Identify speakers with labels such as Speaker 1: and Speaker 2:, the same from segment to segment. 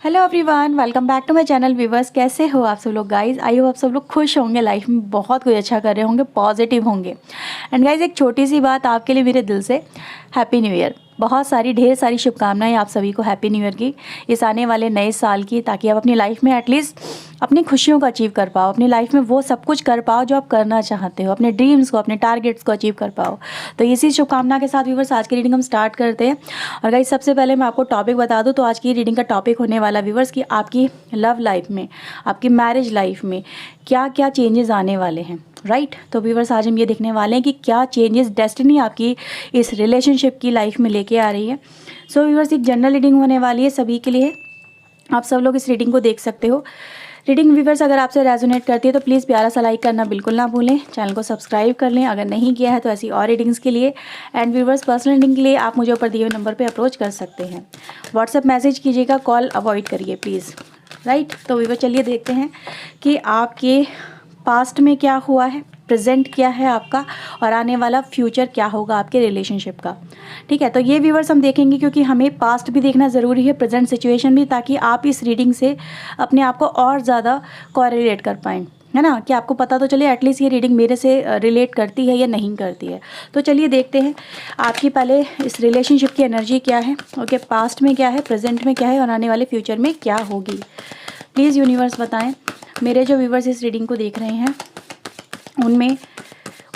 Speaker 1: Hello everyone, welcome back to my channel viewers. कैसे हो आप सब लोग गाइस? आई होप आप सब लोग खुश होंगे, लाइफ में बहुत कुछ अच्छा कर रहे होंगे, पॉजिटिव होंगे। एंड गाइस, एक छोटी सी बात आपके लिए मेरे दिल से, हैप्पी न्यू ईयर। बहुत सारी ढेर सारी शुभकामनाएं आप सभी को हैप्पी न्यू ईयर की, इस आने वाले नए साल की, ताकि आप अपनी लाइफ में एटलीस्ट अपनी खुशियों को अचीव कर पाओ, अपनी लाइफ में वो सब कुछ कर पाओ जो आप करना चाहते हो, अपने ड्रीम्स को, अपने टारगेट्स को अचीव कर पाओ। तो इसी शुभकामना के साथ व्यूवर्स आज की रीडिंग हम स्टार्ट करते हैं। और गाइस, सबसे पहले मैं आपको टॉपिक बता दूं, तो आज की रीडिंग का टॉपिक होने वाला व्यूवर्स कि आपकी लव लाइफ में, आपकी मैरिज लाइफ में क्या क्या चेंजेस आने वाले हैं, राइट। तो व्यूवर्स आज हम ये देखने वाले हैं कि क्या चेंजेस डेस्टिनी आपकी इस रिलेशनशिप की लाइफ में लेके आ रही है। सो व्यूवर्स, एक जनरल रीडिंग होने वाली है सभी के लिए, आप सब लोग इस रीडिंग को देख सकते हो। रीडिंग व्यूवर्स अगर आपसे रेजोनेट करती है तो प्लीज़ प्यारा सा लाइक करना बिल्कुल ना भूलें, चैनल को सब्सक्राइब कर लें अगर नहीं किया है तो, ऐसी और रीडिंग्स के लिए। एंड व्यूवर्स, पर्सनल रीडिंग के लिए आप मुझे ऊपर दिए हुए नंबर पे अप्रोच कर सकते हैं। व्हाट्सएप मैसेज कीजिएगा, कॉल अवॉइड करिए प्लीज़, राइट। तो व्यूवर चलिए देखते हैं कि आपके पास्ट में क्या हुआ है, प्रेजेंट क्या है आपका, और आने वाला फ्यूचर क्या होगा आपके रिलेशनशिप का। ठीक है, तो ये व्यूवर्स हम देखेंगे क्योंकि हमें पास्ट भी देखना ज़रूरी है, प्रेजेंट सिचुएशन भी, ताकि आप इस रीडिंग से अपने आप को और ज़्यादा कोरिलेट कर पाएँ, है ना, कि आपको पता तो चले एटलीस्ट ये रीडिंग मेरे से रिलेट करती है या नहीं करती है। तो चलिए देखते हैं आपकी पहले इस रिलेशनशिप की एनर्जी क्या है, ओके, पास्ट में क्या है, प्रेजेंट में क्या है, और आने वाले फ्यूचर में क्या होगी। प्लीज़ यूनिवर्स बताएं, मेरे जो व्यूवर्स इस रीडिंग को देख रहे हैं उनमें,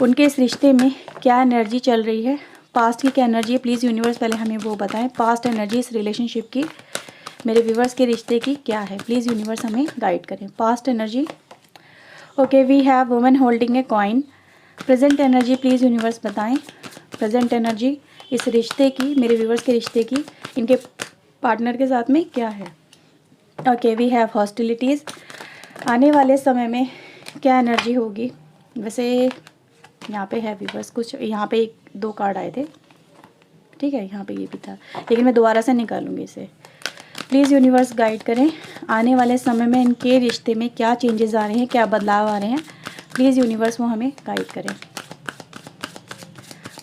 Speaker 1: उनके इस रिश्ते में क्या एनर्जी चल रही है, पास्ट की क्या एनर्जी है। प्लीज़ यूनिवर्स पहले हमें वो बताएं, पास्ट एनर्जी इस रिलेशनशिप की, मेरे व्यूवर्स के रिश्ते की क्या है। प्लीज़ यूनिवर्स हमें गाइड करें, past energy. Okay, we have women holding a coin. Present energy please universe बताएं, प्रेजेंट एनर्जी इस रिश्ते की, मेरे व्यूवर्स के रिश्ते की, इनके पार्टनर के साथ में क्या है। Okay, we have hostilities. आने वाले समय में क्या एनर्जी होगी। वैसे यहाँ पे है व्यूवर्स, कुछ यहाँ पे 1-2 कार्ड आए थे, ठीक है, यहाँ पे ये भी था, लेकिन मैं दोबारा से निकालूंगी इसे। प्लीज़ यूनिवर्स गाइड करें, आने वाले समय में इनके रिश्ते में क्या चेंजेस आ रहे हैं, क्या बदलाव आ रहे हैं। प्लीज़ यूनिवर्स वो हमें गाइड करें।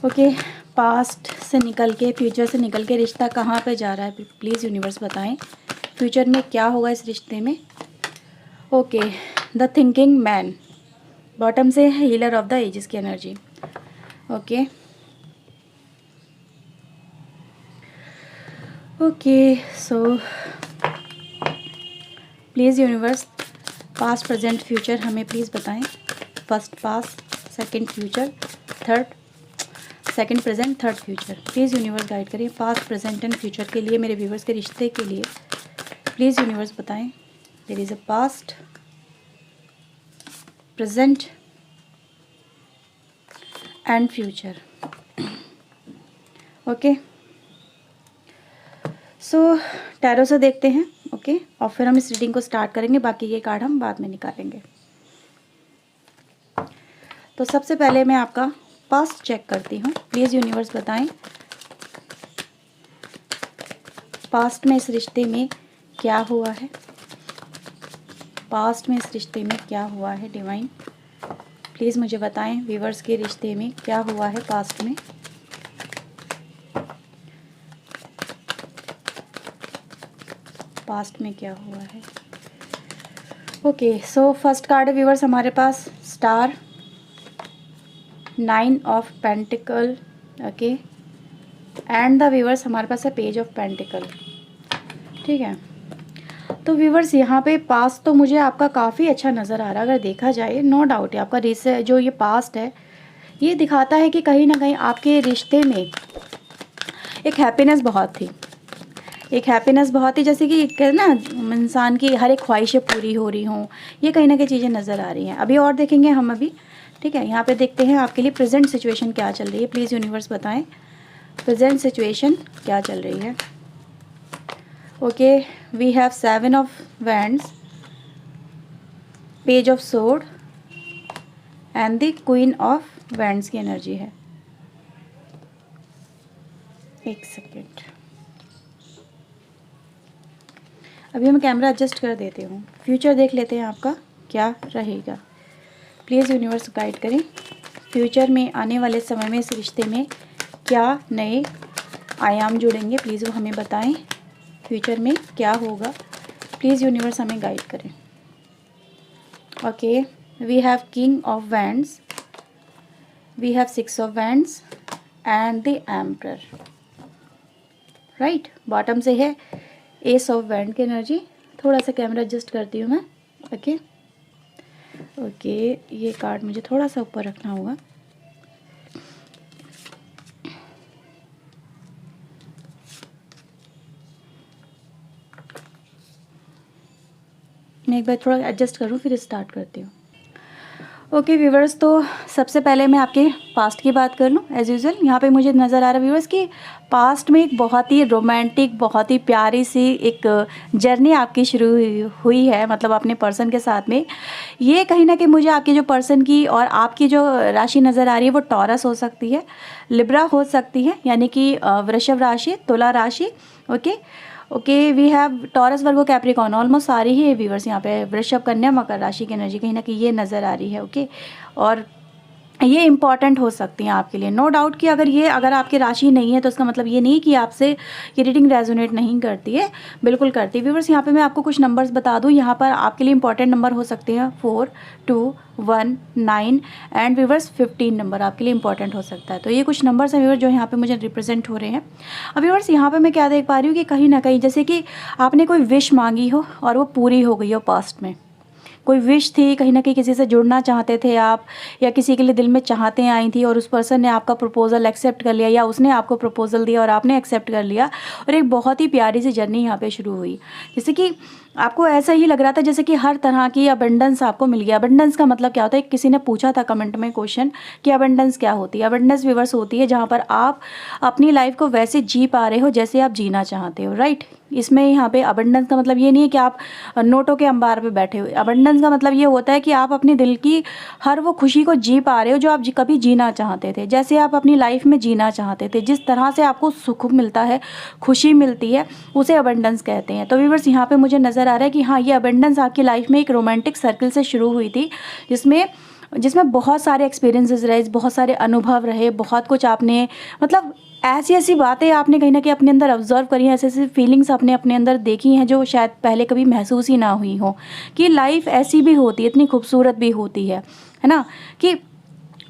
Speaker 1: ओके, पास्ट से निकल के, फ्यूचर से निकल के रिश्ता कहाँ पे जा रहा है, प्लीज़ यूनिवर्स बताएं, फ्यूचर में क्या होगा इस रिश्ते में। Okay, the thinking man, bottom से है हीलर ऑफ द एजेस की energy. Okay okay, so please universe past present future हमें प्लीज़ बताएं। First past, second future, third, second present, third future. Please universe guide करिए past present and future के लिए, मेरे viewers के रिश्ते के लिए। प्लीज़ यूनिवर्स बताएं, there is a past, present and future. Okay, so tarot से देखते हैं, ओके, और फिर हम इस रीडिंग को स्टार्ट करेंगे, बाकी ये कार्ड हम बाद में निकालेंगे। तो सबसे पहले मैं आपका पास्ट चेक करती हूँ। प्लीज़ यूनिवर्स बताएं, पास्ट में इस रिश्ते में क्या हुआ है, पास्ट में इस रिश्ते में क्या हुआ है। डिवाइन प्लीज़ मुझे बताएं, व्यूवर्स के रिश्ते में क्या हुआ है पास्ट में। पास्ट में क्या हुआ है। ओके, सो फर्स्ट कार्ड है व्यूवर्स हमारे पास, star, 9 of pentacles, okay, and the viewers हमारे पास है पेज ऑफ पेंटिकल, ठीक है। तो व्यूवर्स यहाँ पे पास्ट तो मुझे आपका काफ़ी अच्छा नज़र आ रहा है, अगर देखा जाए, नो डाउट है आपका रिश्ते जो ये पास्ट है, ये दिखाता है कि कहीं ना कहीं आपके रिश्ते में एक हैप्पीनेस बहुत थी, एक हैप्पीनेस बहुत ही, जैसे कि ना इंसान की हर एक ख्वाहिशें पूरी हो रही हों, ये कहीं ना कहीं चीज़ें नज़र आ रही हैं। अभी और देखेंगे हम अभी, ठीक है। यहाँ पे देखते हैं आपके लिए प्रेजेंट सिचुएशन क्या चल रही है। प्लीज़ यूनिवर्स बताएं, प्रेजेंट सिचुएशन क्या चल रही है। Okay, we have 7 of wands, page of sword and the queen of wands की एनर्जी है। एक सेकेंड, अभी मैं कैमरा एडजस्ट कर देती हूँ, फ्यूचर देख लेते हैं आपका क्या रहेगा। प्लीज़ यूनिवर्स गाइड करें, फ्यूचर में आने वाले समय में इस रिश्ते में क्या नए आयाम जुड़ेंगे, प्लीज़ वो हमें बताएं, फ्यूचर में क्या होगा प्लीज़ यूनिवर्स हमें गाइड करें। Okay, we have king of wands, we have 6 of wands and the emperor. Right, bottom से है एस ऑफ वैंड की एनर्जी। थोड़ा सा कैमरा एडजस्ट करती हूँ मैं। ओके ओके, ये कार्ड मुझे थोड़ा सा ऊपर रखना होगा। मैं एक बार थोड़ा एडजस्ट करूँ फिर स्टार्ट करती हूँ। ओके व्यूवर्स, तो सबसे पहले मैं आपके पास्ट की बात कर लूँ। एज़ यूजुअल यहाँ पे मुझे नज़र आ रहा है व्यूवर्स कि पास्ट में एक बहुत ही रोमांटिक, बहुत ही प्यारी सी एक जर्नी आपकी शुरू हुई है, मतलब अपने पर्सन के साथ में। ये कहीं ना कहीं मुझे आपके जो पर्सन की और आपकी जो राशि नज़र आ रही है वो टॉरस हो सकती है, लिब्रा हो सकती है, यानी कि वृषभ राशि, तुला राशि। Okay, we have Taurus, Virgo, Capricorn, almost सारी ही व्यूवर्स यहाँ पे वृषभ, कन्या, मकर राशि की एनर्जी कहीं ना कहीं ये नज़र आ रही है। ओके, और ये इंपॉर्टेंट हो सकती हैं आपके लिए, नो डाउट कि अगर आपकी राशि नहीं है तो इसका मतलब ये नहीं कि आपसे ये रीडिंग रेजोनेट नहीं करती है, बिल्कुल करती है। व्यूवर्स यहाँ पे मैं आपको कुछ नंबर्स बता दूँ, यहाँ पर आपके लिए इंपॉर्टेंट नंबर हो सकते हैं 4, 2, 1, 9 एंड व्यूवर्स 15 नंबर आपके लिए इंपॉर्टेंट हो सकता है। तो ये कुछ नंबर्स हैं व्यूवर्स जो यहाँ पे मुझे रिप्रेजेंट हो रहे हैं। अब व्यूवर्स यहाँ पे मैं क्या देख पा रही हूँ कि कहीं ना कहीं जैसे कि आपने कोई विश मांगी हो और वो पूरी हो गई हो। पास्ट में कोई विश थी, कहीं ना कहीं किसी से जुड़ना चाहते थे आप, या किसी के लिए दिल में चाहतें आई थी और उस पर्सन ने आपका प्रपोजल एक्सेप्ट कर लिया, या उसने आपको प्रपोजल दिया और आपने एक्सेप्ट कर लिया, और एक बहुत ही प्यारी सी जर्नी यहाँ पे शुरू हुई। जैसे कि आपको ऐसा ही लग रहा था जैसे कि हर तरह की अबंडेंस आपको मिल गया। अबंडेंस का मतलब क्या होता है, किसी ने पूछा था कमेंट में क्वेश्चन कि अबंडेंस क्या होती है। अबंडेंस व्यूवर्स होती है जहाँ पर आप अपनी लाइफ को वैसे जी पा रहे हो जैसे आप जीना चाहते हो। राइट, इसमें यहाँ पे अबंडेंस का मतलब ये नहीं है कि आप नोटों के अंबार पे बैठे हो। अबंडेंस का मतलब ये होता है कि आप अपने दिल की हर वो खुशी को जी पा रहे हो जो आप कभी जीना चाहते थे, जैसे आप अपनी लाइफ में जीना चाहते थे, जिस तरह से आपको सुख मिलता है, खुशी मिलती है, उसे अबंडेंस कहते हैं। तो व्यूअर्स यहाँ पे मुझे नज़र आ रहा है कि हाँ, ये अबंडेंस आपकी लाइफ में एक रोमांटिक सर्कल से शुरू हुई थी, जिसमें बहुत सारे एक्सपीरियंसेस रहे, बहुत सारे अनुभव रहे, बहुत कुछ आपने मतलब ऐसी ऐसी बातें आपने कहीं ना कहीं अपने अंदर ऑब्जर्व करी हैं, ऐसी ऐसी फीलिंग्स आपने अपने अंदर देखी हैं जो शायद पहले कभी महसूस ही ना हुई हो, कि लाइफ ऐसी भी होती है, इतनी खूबसूरत भी होती है ना, कि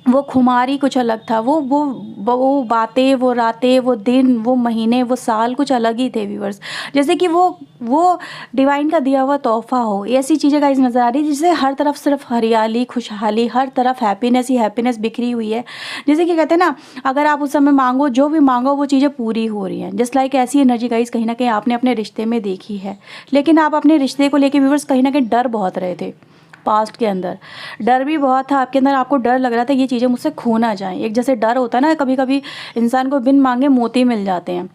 Speaker 1: वो खुमारी कुछ अलग था, वो बातें, वो रातें, वो दिन, वो महीने, वो साल कुछ अलग ही थे व्यूअर्स। जैसे कि वो डिवाइन का दिया हुआ तोहफा हो, ऐसी चीज़ें गाइस नज़र आ रही है जिससे हर तरफ सिर्फ हरियाली, खुशहाली, हर तरफ हैप्पीनेस ही हैप्पीनेस बिखरी हुई है। जैसे कि कहते हैं ना, अगर आप उस समय मांगो, जो भी मांगो वो चीज़ें पूरी हो रही हैं। जस्ट लाइक ऐसी एनर्जी गाइस कहीं ना कहीं आपने अपने रिश्ते में देखी है, लेकिन आप अपने रिश्ते को लेकर व्यूअर्स कहीं ना कहीं डर बहुत रहे थे। पास्ट के अंदर डर भी बहुत था आपके अंदर, आपको डर लग रहा था ये चीज़ें मुझसे खो ना जाएं। एक जैसे डर होता है ना, कभी कभी इंसान को बिन मांगे मोती मिल जाते हैं,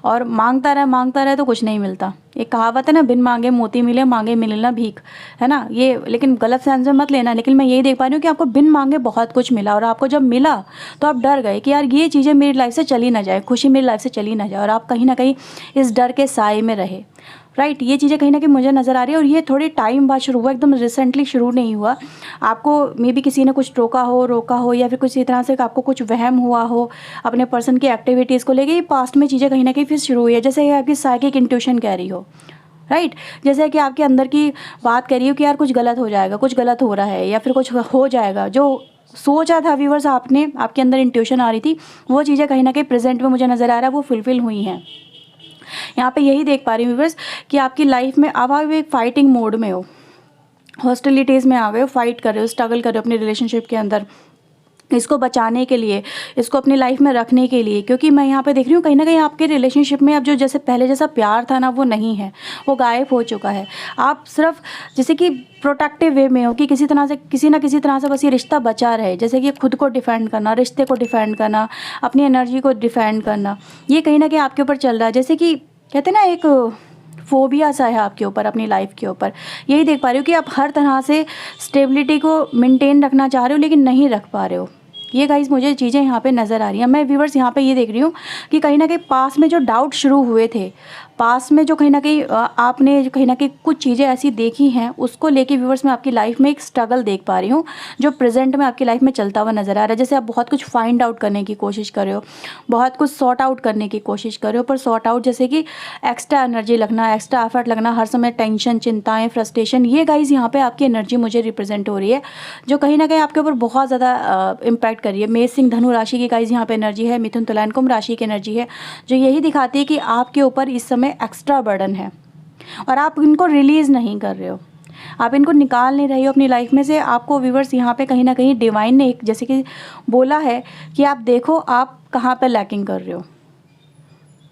Speaker 1: और मांगता रहे तो कुछ नहीं मिलता। एक कहावत है ना, बिन मांगे मोती मिले, मांगे मिले ना भीख, है ना, ये लेकिन गलत सेंस में मत लेना। लेकिन मैं यही देख पा रही हूँ कि आपको बिन मांगे बहुत कुछ मिला, और आपको जब मिला तो आप डर गए कि यार ये चीज़ें मेरी लाइफ से चली ना जाए, खुशी मेरी लाइफ से चली ना जाए, और आप कहीं ना कहीं इस डर के साए में रहे। राइट, ये चीज़ें कहीं ना कहीं मुझे नज़र आ रही है, और ये थोड़े टाइम बाद शुरू हुआ, एकदम रिसेंटली शुरू नहीं हुआ। आपको मे बी किसी ने कुछ रोका हो, या फिर किसी तरह से आपको कुछ वहम हुआ हो अपने पर्सन की एक्टिविटीज़ को लेके। ये पास्ट में चीज़ें कहीं ना कहीं फिर शुरू हुई है, जैसे आपकी साइकिक इंट्यूशन कह रही हो। राइट, जैसे कि आपके अंदर की बात कह रही हो कि यार कुछ गलत हो जाएगा, कुछ गलत हो रहा है, या फिर कुछ हो जाएगा। जो सोचा था व्यूअर्स आपने, आपके अंदर इंट्यूशन आ रही थी, वो चीज़ें कहीं ना कहीं प्रेजेंट में मुझे नज़र आ रहा है वो फुलफिल हुई हैं। यहाँ पे यही देख पा रही हूँ व्यूअर्स कि आपकी लाइफ में अब आप एक फाइटिंग मोड में हो, हॉस्टिलिटीज़ में आ गए हो, फाइट कर रहे हो, स्ट्रगल कर रहे हो अपने रिलेशनशिप के अंदर, इसको बचाने के लिए, इसको अपनी लाइफ में रखने के लिए। क्योंकि मैं यहाँ पे देख रही हूँ कहीं ना कहीं आपके रिलेशनशिप में अब जो जैसे पहले जैसा प्यार था ना, वो नहीं है, वो गायब हो चुका है। आप सिर्फ जैसे कि प्रोटेक्टिव वे में हो कि किसी ना किसी तरह से बस ये रिश्ता बचा रहे, जैसे कि खुद को डिफेंड करना, रिश्ते को डिफेंड करना, अपनी एनर्जी को डिफेंड करना, ये कहीं ना कहीं आपके ऊपर चल रहा है। जैसे कि कहते हैं ना, एक फोबिया सा है आपके ऊपर, अपनी लाइफ के ऊपर। यही देख पा रही हूँ कि आप हर तरह से स्टेबिलिटी को मेंटेन रखना चाह रहे हो लेकिन नहीं रख पा रहे हो। ये गाइस मुझे चीज़ें यहाँ पे नज़र आ रही हैं। मैं व्यूवर्स यहाँ पे ये देख रही हूँ कि कहीं ना कहीं पास में जो डाउट शुरू हुए थे, पास में जो कहीं ना कहीं आपने जो कहीं ना कहीं कुछ चीज़ें ऐसी देखी हैं, उसको लेके व्यूवर्स मैं आपकी लाइफ में एक स्ट्रगल देख पा रही हूँ जो प्रेजेंट में आपकी लाइफ में चलता हुआ नज़र आ रहा है। जैसे आप बहुत कुछ फाइंड आउट करने की कोशिश कर रहे हो, बहुत कुछ सॉर्ट आउट करने की कोशिश कर रहे हो, पर सॉर्ट आउट जैसे कि एक्स्ट्रा एनर्जी लगना, एक्स्ट्रा एफर्ट लगना, हर समय टेंशन, चिंताएं, फ्रस्ट्रेशन, ये गाइज यहाँ पे आपकी एनर्जी मुझे रिप्रेजेंट हो रही है जो कहीं ना कहीं आपके ऊपर बहुत ज़्यादा इम्पैक्ट कर रही है। मेष सिंह धनु राशि की गाइज यहाँ पे एनर्जी है, मिथुन तुला कुंभ राशि की एनर्जी है, जो यही दिखाती है कि आपके ऊपर इस समय एक्स्ट्रा बर्डन है और आप इनको रिलीज़ नहीं कर रहे हो, आप इनको निकाल नहीं रहे हो अपनी लाइफ में से। आपको व्यूवर्स यहाँ पे कहीं ना कहीं डिवाइन ने एक जैसे कि बोला है कि आप देखो आप कहाँ पे लैकिंग कर रहे हो।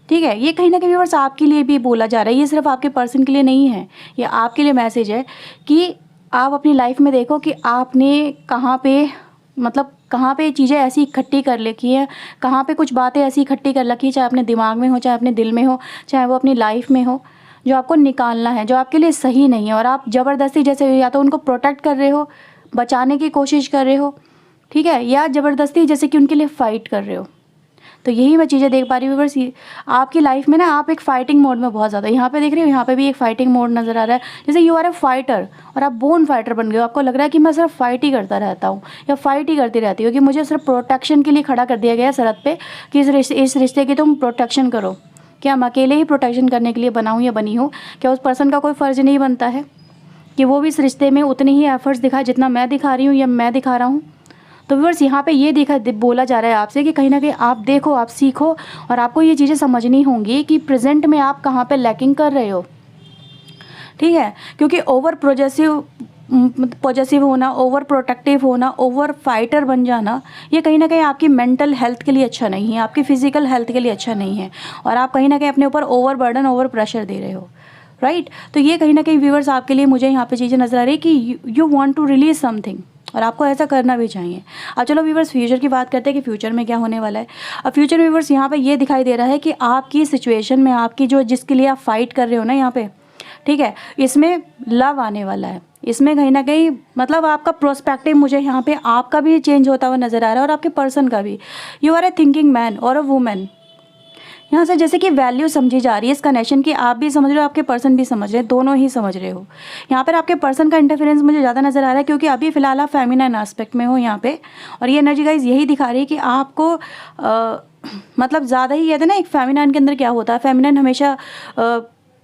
Speaker 1: ठीक है, ये कहीं ना कहीं व्यूवर्स आपके लिए भी बोला जा रहा है, ये सिर्फ आपके पर्सन के लिए नहीं है, ये आपके लिए मैसेज है कि आप अपनी लाइफ में देखो कि आपने कहाँ पे मतलब कहाँ पे चीज़ें ऐसी इकट्ठी कर रखी है, कहाँ पे कुछ बातें ऐसी इकट्ठी कर रखी है, चाहे अपने दिमाग में हो, चाहे अपने दिल में हो, चाहे वो अपनी लाइफ में हो, जो आपको निकालना है, जो आपके लिए सही नहीं है और आप ज़बरदस्ती जैसे या तो उनको प्रोटेक्ट कर रहे हो, बचाने की कोशिश कर रहे हो, ठीक है, या ज़बरदस्ती जैसे कि उनके लिए फ़ाइट कर रहे हो। तो यही मैं चीज़ें देख पा रही हूँ व्यूअर्स, आपकी लाइफ में ना आप एक फाइटिंग मोड में बहुत ज़्यादा, यहाँ पे देख रही हो, यहाँ पे भी एक फाइटिंग मोड नज़र आ रहा है। जैसे यू आर ए फाइटर और आप बोन फाइटर बन गए हो, आपको लग रहा है कि मैं सिर्फ फाइट ही करता रहता हूँ या फाइट ही करती रहती हूँ, कि मुझे सिर्फ प्रोटेक्शन के लिए खड़ा कर दिया गया है सरहद पे कि इस रिश्ते की तुम प्रोटेक्शन करो। क्या मैं अकेले ही प्रोटेक्शन करने के लिए बना हूँ या बनी हूँ? क्या उस पर्सन का कोई फ़र्ज़ नहीं बनता है कि वो भी इस रिश्ते में उतने ही एफर्ट्स दिखाए जितना मैं दिखा रही हूँ या मैं दिखा रहा हूँ? तो व्यूअर्स यहाँ पे ये बोला जा रहा है आपसे कि कहीं ना कहीं आप देखो, आप सीखो और आपको ये चीज़ें समझनी होंगी कि प्रेजेंट में आप कहाँ पे लैकिंग कर रहे हो। ठीक है, क्योंकि ओवर पॉजेसिव होना, ओवर प्रोटेक्टिव होना, ओवर फाइटर बन जाना, ये कहीं ना कहीं आपकी मेंटल हेल्थ के लिए अच्छा नहीं है, आपकी फिजिकल हेल्थ के लिए अच्छा नहीं है और आप कहीं ना कहीं अपने ऊपर ओवर बर्डन, ओवर प्रेशर दे रहे हो। राइट, तो ये कहीं ना कहीं व्यूअर्स आपके लिए मुझे यहाँ पे चीज़ें नजर आ रही है कि you want to release something और आपको ऐसा करना भी चाहिए। अब चलो व्यूअर्स फ्यूचर की बात करते हैं कि फ्यूचर में क्या होने वाला है। अब फ्यूचर व्यूअर्स यहाँ पे ये दिखाई दे रहा है कि आपकी सिचुएशन में, आपकी जो जिसके लिए आप फाइट कर रहे हो ना यहाँ पे, ठीक है, इसमें लव आने वाला है, इसमें कहीं ना कहीं मतलब आपका प्रोस्पेक्टिव मुझे यहाँ पे आपका भी चेंज होता हुआ नज़र आ रहा है और आपके पर्सन का भी। You are a thinking man और अ वुमेन, यहाँ से जैसे कि वैल्यू समझी जा रही है इस कनेक्शन की, आप भी समझ रहे हो, आपके पर्सन भी समझ रहे हैं, दोनों ही समझ रहे हो। यहाँ पर आपके पर्सन का इंटरफेरेंस मुझे ज़्यादा नज़र आ रहा है क्योंकि अभी फिलहाल आप फेमिनाइन एस्पेक्ट में हो यहाँ पे और ये एनर्जी गाइज यही दिखा रही है कि आपको मतलब ज़्यादा ही कहते हैं ना, एक फेमिनाइन के अंदर क्या होता है, फेमिनाइन हमेशा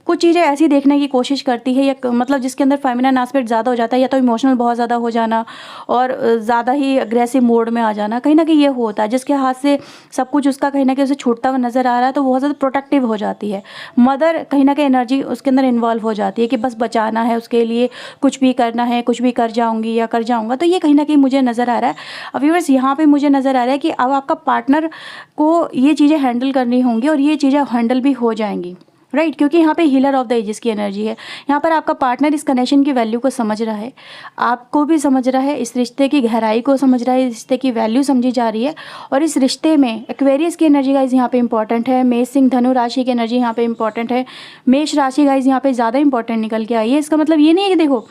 Speaker 1: कुछ चीज़ें ऐसी देखने की कोशिश करती है या मतलब जिसके अंदर फेमिनाइन एस्पेक्ट ज़्यादा हो जाता है, या तो इमोशनल बहुत ज़्यादा हो जाना और ज़्यादा ही अग्रेसिव मोड में आ जाना, कहीं ना कहीं ये होता है जिसके हाथ से सब कुछ उसका कहीं ना कहीं उसे छूटता हुआ नज़र आ रहा है, तो बहुत ज़्यादा प्रोटेक्टिव हो जाती है। मदर कहीं ना कहीं एनर्जी उसके अंदर इन्वॉल्व हो जाती है कि बस बचाना है, उसके लिए कुछ भी करना है, कुछ भी कर जाऊँगी या कर जाऊँगा, तो ये कहीं ना कहीं मुझे नज़र आ रहा है। अब व्यूअर्स यहाँ पर मुझे नज़र आ रहा है कि अब आपका पार्टनर को ये चीज़ें हैंडल करनी होंगी और ये चीज़ें हैंडल भी हो जाएंगी। राइट, क्योंकि यहाँ पे हीलर ऑफ द एजेस की एनर्जी है। यहाँ पर आपका पार्टनर इस कनेक्शन की वैल्यू को समझ रहा है, आपको भी समझ रहा है, इस रिश्ते की गहराई को समझ रहा है, इस रिश्ते की वैल्यू समझी जा रही है और इस रिश्ते में एक्वेरियस की एनर्जी गाइज यहाँ पे इंपॉर्टेंट है, मेष सिंह धनु राशि की एनर्जी यहाँ पे इंपॉर्टेंट है, मेष राशि गाइज यहाँ पे ज़्यादा इंपॉर्टेंट निकल के आई है। इसका मतलब ये नहीं है कि देखो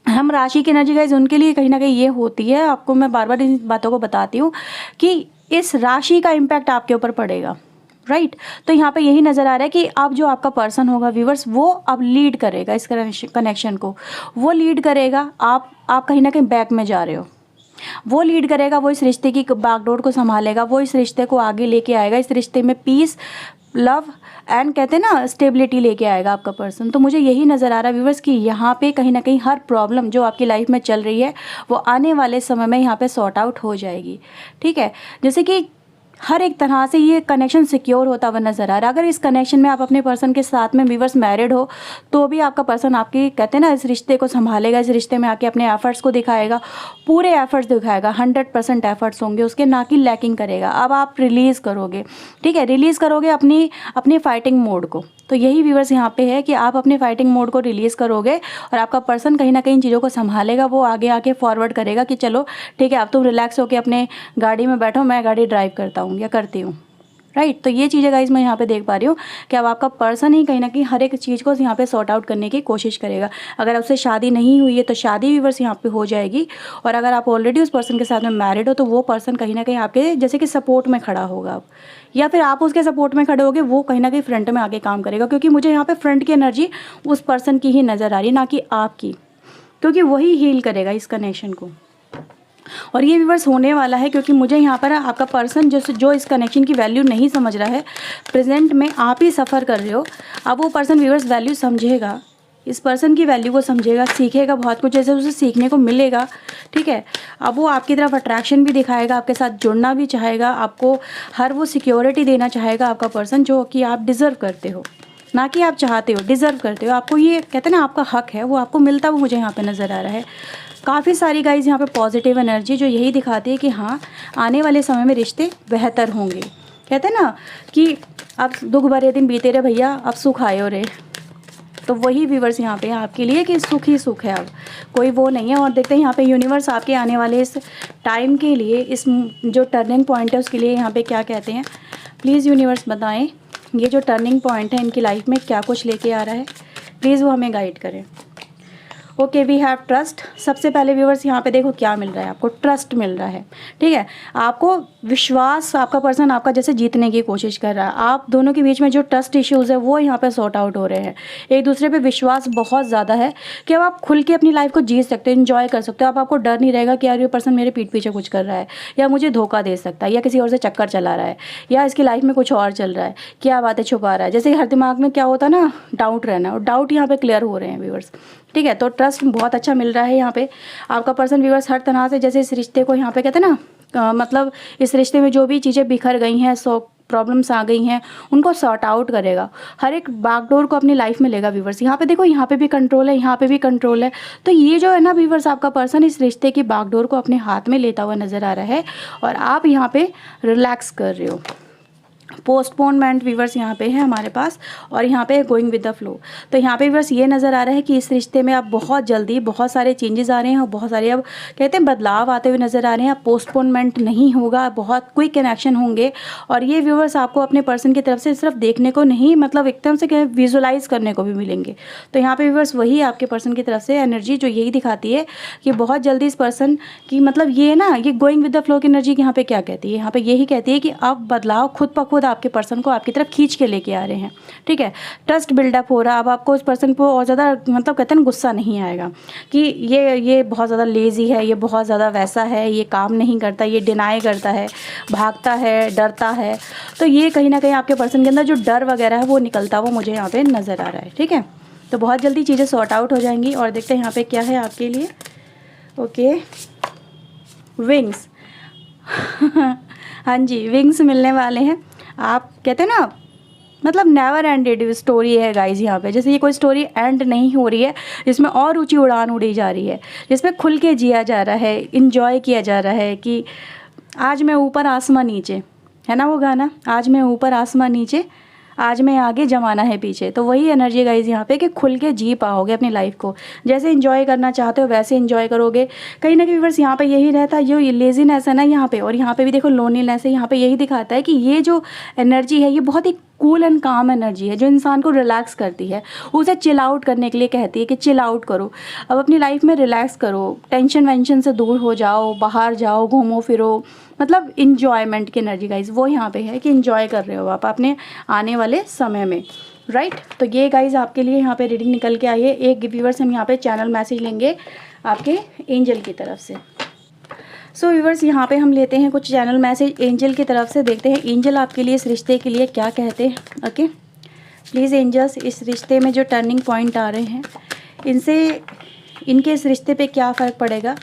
Speaker 1: हम राशि की एनर्जी गाइज उनके लिए कहीं ना कहीं ये होती है, आपको मैं बार बार इन बातों को बताती हूँ कि इस राशि का इम्पैक्ट आपके ऊपर पड़ेगा। राइट, तो यहाँ पे यही नज़र आ रहा है कि अब जो आपका पर्सन होगा व्यूवर्स, वो अब लीड करेगा इस कनेक्शन को, वो लीड करेगा, आप कहीं ना कहीं बैक में जा रहे हो, वो लीड करेगा, वो इस रिश्ते की बागडोर को संभालेगा, वो इस रिश्ते को आगे लेके आएगा, इस रिश्ते में पीस, लव एंड कहते हैं ना स्टेबिलिटी लेके आएगा आपका पर्सन। तो मुझे यही नज़र आ रहा है व्यूवर्स कि यहाँ पे कहीं ना कहीं हर प्रॉब्लम जो आपकी लाइफ में चल रही है वो आने वाले समय में यहाँ पे सॉर्ट आउट हो जाएगी। ठीक है, जैसे कि हर एक तरह से ये कनेक्शन सिक्योर होता हुआ नज़र आ रहा है। अगर इस कनेक्शन में आप अपने पर्सन के साथ में व्यूअर्स मैरिड हो तो भी आपका पर्सन आपकी कहते हैं ना इस रिश्ते को संभालेगा, इस रिश्ते में आके अपने एफर्ट्स को दिखाएगा, पूरे एफर्ट्स दिखाएगा, 100% एफर्ट्स होंगे उसके, ना कि लैकिंग करेगा। अब आप रिलीज़ करोगे, ठीक है, रिलीज़ करोगे अपनी फाइटिंग मोड को। तो यही व्यूअर्स यहाँ पे है कि आप अपने फाइटिंग मोड को रिलीज़ करोगे और आपका पर्सन कहीं ना कहीं चीज़ों को संभालेगा, वो आगे आके फॉरवर्ड करेगा कि चलो ठीक है अब तुम रिलैक्स होकर अपने गाड़ी में बैठो, मैं गाड़ी ड्राइव करता हूँ या करती हूँ। राइट। तो ये चीज़ें गाइज मैं यहाँ पे देख पा रही हूँ कि अब आपका पर्सन ही कहीं ना कहीं हर एक चीज़ को यहाँ पे सॉर्ट आउट करने की कोशिश करेगा। अगर आपसे शादी नहीं हुई है तो शादी व्यूअर्स यहाँ पे हो जाएगी, और अगर आप ऑलरेडी उस पर्सन के साथ में मैरिड हो तो वो पर्सन कहीं ना कहीं आपके जैसे कि सपोर्ट में खड़ा होगा अब, या फिर आप उसके सपोर्ट में खड़े होगे, वो कहीं ना कहीं फ्रंट में आगे काम करेगा, क्योंकि मुझे यहाँ पे फ्रंट की एनर्जी उस पर्सन की ही नज़र आ रही है, ना कि आपकी, क्योंकि वही हील करेगा इस कनेक्शन को। और ये व्यूअर्स होने वाला है, क्योंकि मुझे यहाँ पर आपका पर्सन जो इस कनेक्शन की वैल्यू नहीं समझ रहा है, प्रेजेंट में आप ही सफ़र कर रहे हो, अब वो पर्सन व्यूअर्स वैल्यू समझेगा, इस पर्सन की वैल्यू को समझेगा, सीखेगा बहुत कुछ, जैसे उसे सीखने को मिलेगा, ठीक है। अब वो आपकी तरफ अट्रैक्शन भी दिखाएगा, आपके साथ जुड़ना भी चाहेगा, आपको हर वो सिक्योरिटी देना चाहेगा आपका पर्सन जो कि आप डिज़र्व करते हो, ना कि आप चाहते हो, डिज़र्व करते हो। आपको ये कहते हैं ना, आपका हक है, वो आपको मिलता है, वो मुझे यहाँ पे नज़र आ रहा है। काफ़ी सारी गाइज यहाँ पे पॉजिटिव एनर्जी जो यही दिखाती है कि हाँ, आने वाले समय में रिश्ते बेहतर होंगे। कहते हैं ना कि अब दुख भरे दिन बीते रहे भैया, अब सुख आयो रे। तो वही व्यूवर्स यहाँ पे आपके लिए कि सुख ही सुख है, अब कोई वो नहीं है। और देखते हैं यहाँ पे यूनिवर्स आपके आने वाले इस टाइम के लिए, इस जो टर्निंग पॉइंट है उसके लिए यहाँ पे क्या कहते हैं। प्लीज़ यूनिवर्स बताएं, ये जो टर्निंग पॉइंट है इनकी लाइफ में क्या कुछ लेके आ रहा है, प्लीज़ वो हमें गाइड करें। Okay, we have trust. सबसे पहले व्यूवर्स यहाँ पे देखो क्या मिल रहा है, आपको ट्रस्ट मिल रहा है, ठीक है। आपको विश्वास, आपका पर्सन आपका जैसे जीतने की कोशिश कर रहा है। आप दोनों के बीच में जो ट्रस्ट इश्यूज़ है वो यहाँ पे सॉर्ट आउट हो रहे हैं। एक दूसरे पे विश्वास बहुत ज़्यादा है कि अब आप खुल के अपनी लाइफ को जी सकते हो, इन्जॉय कर सकते हो। अब आपको डर नहीं रहेगा कि यार ये पर्सन मेरे पीठ पीछे कुछ कर रहा है, या मुझे धोखा दे सकता है, या किसी और से चक्कर चला रहा है, या इसकी लाइफ में कुछ और चल रहा है, क्या बातें छुपा रहा है। जैसे हर दिमाग में क्या होता है ना, डाउट रहना, और डाउट यहाँ पे क्लियर हो रहे हैं व्यूवर्स, ठीक है। तो ट्रस्ट बहुत अच्छा मिल रहा है यहाँ पे। आपका पर्सन व्यूअर्स हर तरह से, जैसे इस रिश्ते को यहाँ पे कहते हैं ना, मतलब इस रिश्ते में जो भी चीज़ें बिखर गई हैं, प्रॉब्लम्स आ गई हैं, उनको सॉर्ट आउट करेगा। हर एक बैकडोर को अपनी लाइफ में लेगा व्यूवर्स। यहाँ पे देखो, यहाँ पे भी कंट्रोल है, यहाँ पे भी कंट्रोल है। तो ये जो है ना व्यूवर्स, आपका पर्सन इस रिश्ते की बैकडोर को अपने हाथ में लेता हुआ नज़र आ रहा है, और आप यहाँ पे रिलैक्स कर रहे हो। पोस्टपोनमेंट व्यूवर्स यहाँ पे है हमारे पास, और यहाँ पे गोइंग विद द फ्लो। तो यहाँ पे व्यूवर्स ये नज़र आ रहा है कि इस रिश्ते में अब बहुत जल्दी बहुत सारे चेंजेस आ रहे हैं, और बहुत सारे अब कहते हैं बदलाव आते हुए नज़र आ रहे हैं। अब पोस्टपोनमेंट नहीं होगा, बहुत क्विक कनेक्शन होंगे। और ये व्यूवर्स आपको अपने पर्सन की तरफ से सिर्फ देखने को नहीं, मतलब एकदम से विजुलाइज करने को भी मिलेंगे। तो यहाँ पे व्यूवर्स वही आपके पर्सन की तरफ से एनर्जी जो यही दिखाती है कि बहुत जल्दी इस पर्सन की, मतलब ये ना, ये गोइंग विद द फ्लो की एनर्जी यहाँ पे क्या कहती है, यहाँ पे यही कहती है कि अब बदलाव खुद ब खुद आपके पर्सन को आपकी तरफ खींच के लेके आ रहे हैं, ठीक है। ट्रस्ट बिल्डअप हो रहा है। अब आपको उस पर्सन को और ज़्यादा, मतलब कहते हैं गुस्सा नहीं आएगा कि ये बहुत ज़्यादा लेज़ी है, ये बहुत ज़्यादा वैसा है, ये काम नहीं करता, ये डिनाई करता है, भागता है, डरता है। तो ये कहीं ना कहीं आपके पर्सन के अंदर जो डर वगैरह है वो निकलता हुआ मुझे यहाँ पे नज़र आ रहा है, ठीक है। तो बहुत जल्दी चीज़ें सॉर्ट आउट हो जाएंगी। और देखते हैं यहाँ पे क्या है आपके लिए। ओके, विंग्स हाँ जी, विंग्स मिलने वाले हैं। आप कहते हैं ना, मतलब नेवर एंडेड स्टोरी है गाइज यहाँ पे। जैसे ये कोई स्टोरी एंड नहीं हो रही है, जिसमें और ऊंची उड़ान उड़ी जा रही है, जिसमें खुल के जिया जा रहा है, इंजॉय किया जा रहा है कि आज मैं ऊपर आसमां नीचे, है ना वो गाना, आज मैं ऊपर आसमां नीचे, आज मैं आगे जमाना है पीछे। तो वही एनर्जी गाइज यहाँ पे कि खुल के जी पाओगे अपनी लाइफ को, जैसे एंजॉय करना चाहते हो वैसे एंजॉय करोगे। कहीं ना कहीं व्यूअर्स यहाँ पे यही रहता है, ये लेजीनेस है ना यहाँ पे, और यहाँ पे भी देखो लोनलीनेस है। यहाँ पे यही दिखाता है कि ये जो एनर्जी है ये बहुत ही कूल एंड काम एनर्जी है, जो इंसान को रिलैक्स करती है, उसे चिल आउट करने के लिए कहती है कि चिल आउट करो, अब अपनी लाइफ में रिलैक्स करो, टेंशन वेंशन से दूर हो जाओ, बाहर जाओ, घूमो फिरो, मतलब इंजॉयमेंट की एनर्जी गाइज वो यहाँ पे है कि इंजॉय कर रहे हो आप अपने आने वाले समय में, राइट। तो ये गाइज आपके लिए यहाँ पे रीडिंग निकल के आई है। एक व्यूअर से हम यहाँ पे चैनल मैसेज लेंगे आपके एंजल की तरफ से। सो व्यूअर्स यहाँ पे हम लेते हैं कुछ चैनल मैसेज एंजल की तरफ से, देखते हैं एंजल आपके लिए इस रिश्ते के लिए क्या कहते हैं। ओके, प्लीज़ एंजल्स, इस रिश्ते में जो टर्निंग पॉइंट आ रहे हैं, इनके इस रिश्ते पे क्या फ़र्क पड़ेगा।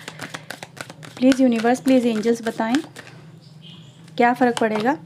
Speaker 1: प्लीज़ यूनिवर्स, प्लीज़ एंजल्स बताएं क्या फ़र्क पड़ेगा।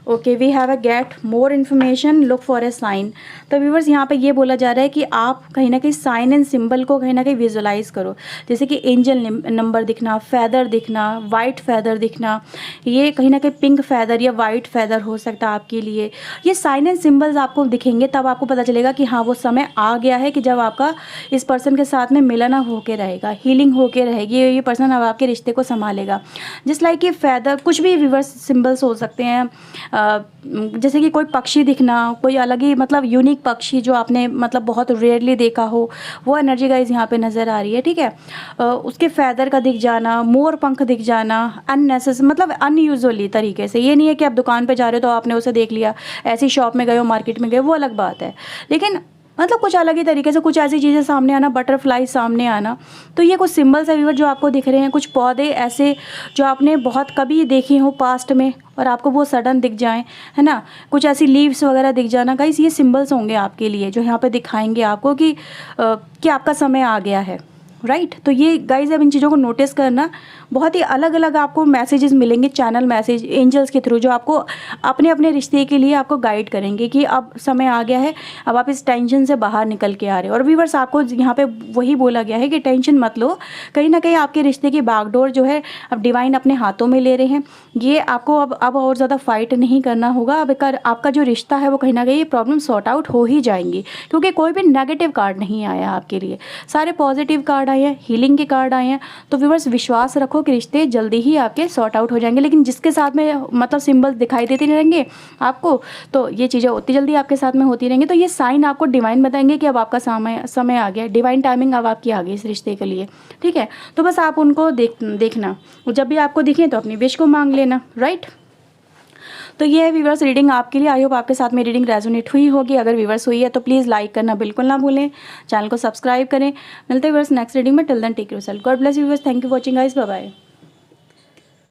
Speaker 1: Okay, we have a get more information, look for a sign. तो व्यूवर्स यहाँ पे ये बोला जा रहा है कि आप कहीं ना कहीं साइन एंड सिंबल को कहीं ना कहीं विजुलाइज करो, जैसे कि एंजल नंबर दिखना, फैदर दिखना, वाइट फैदर दिखना, ये कहीं ना कहीं पिंक फैदर या वाइट फैदर हो सकता है आपके लिए। ये साइन एंड सिंबल्स आपको दिखेंगे, तब आपको पता चलेगा कि हाँ वो समय आ गया है कि जब आपका इस पर्सन के साथ में मिलन होके रहेगा, हीलिंग होके रहेगी, ये पर्सन अब आपके रिश्ते को संभालेगा। जस्ट लाइक ये फैदर, कुछ भी व्यूवर्स सिंबल्स हो सकते हैं, जैसे कि कोई पक्षी दिखना, कोई अलग ही मतलब यूनिक पक्षी जो आपने मतलब बहुत रेयरली देखा हो, वो एनर्जी गाइज यहाँ पे नज़र आ रही है, ठीक है। उसके फैदर का दिख जाना, मोर पंख दिख जाना, अननेसेसरी मतलब अनयूजुअली तरीके से। ये नहीं है कि आप दुकान पे जा रहे हो तो आपने उसे देख लिया, ऐसी शॉप में गए हो, मार्केट में गए, वो अलग बात है, लेकिन मतलब कुछ अलग ही तरीके से कुछ ऐसी चीज़ें सामने आना, बटरफ्लाई सामने आना। तो ये कुछ सिंबल्स है व्यूअर जो आपको दिख रहे हैं, कुछ पौधे ऐसे जो आपने बहुत कभी देखे हो पास्ट में और आपको वो सडन दिख जाएं, है ना, कुछ ऐसी लीव्स वगैरह दिख जाना। गाइस ये सिंबल्स होंगे आपके लिए जो यहाँ पे दिखाएंगे आपको कि आपका समय आ गया है, राइट। तो ये गाइज अब इन चीज़ों को नोटिस करना, बहुत ही अलग अलग आपको मैसेजेस मिलेंगे, चैनल मैसेज एंजल्स के थ्रू, जो आपको अपने अपने रिश्ते के लिए आपको गाइड करेंगे कि अब समय आ गया है, अब आप इस टेंशन से बाहर निकल के आ रहे हो। और व्यूअर्स आपको यहाँ पे वही बोला गया है कि टेंशन मत लो, कहीं ना कहीं आपके रिश्ते की बागडोर जो है अब डिवाइन अपने हाथों में ले रहे हैं। ये आपको अब और ज़्यादा फाइट नहीं करना होगा। अब आपका जो रिश्ता है वो कहीं ना कहीं ये प्रॉब्लम सॉर्ट आउट हो ही जाएंगी, क्योंकि कोई भी नेगेटिव कार्ड नहीं आया आपके लिए, सारे पॉजिटिव कार्ड आए हैं, हीलिंग के कार्ड आए हैं। तो व्यूअर्स विश्वास रखो कि रिश्ते जल्दी ही आपके सॉर्ट आउट हो जाएंगे। लेकिन जिसके साथ में मतलब सिंबल्स दिखाई देते रहेंगे आपको, तो ये चीज़ें उतनी जल्दी आपके साथ में होती रहेंगी। तो ये साइन आपको डिवाइन बताएंगे कि अब आपका समय आ गया, डिवाइन टाइमिंग अब आपकी आ गई इस रिश्ते के लिए, ठीक है। तो बस आप उनको देखना, जब भी आपको दिखें तो अपनी विश को मांग लेना, राइट। तो ये है व्यूवर्स रीडिंग आपके लिए। आई होप आपके साथ में रीडिंग रेजोनेट हुई होगी। अगर व्यूवर्स हुई है तो प्लीज़ लाइक करना बिल्कुल ना भूलें, चैनल को सब्सक्राइब करें। मिलते हैं व्यूवर्स नेक्स्ट रीडिंग में। Till then take yourself, God bless you viewers, thank you watching guys, bye bye.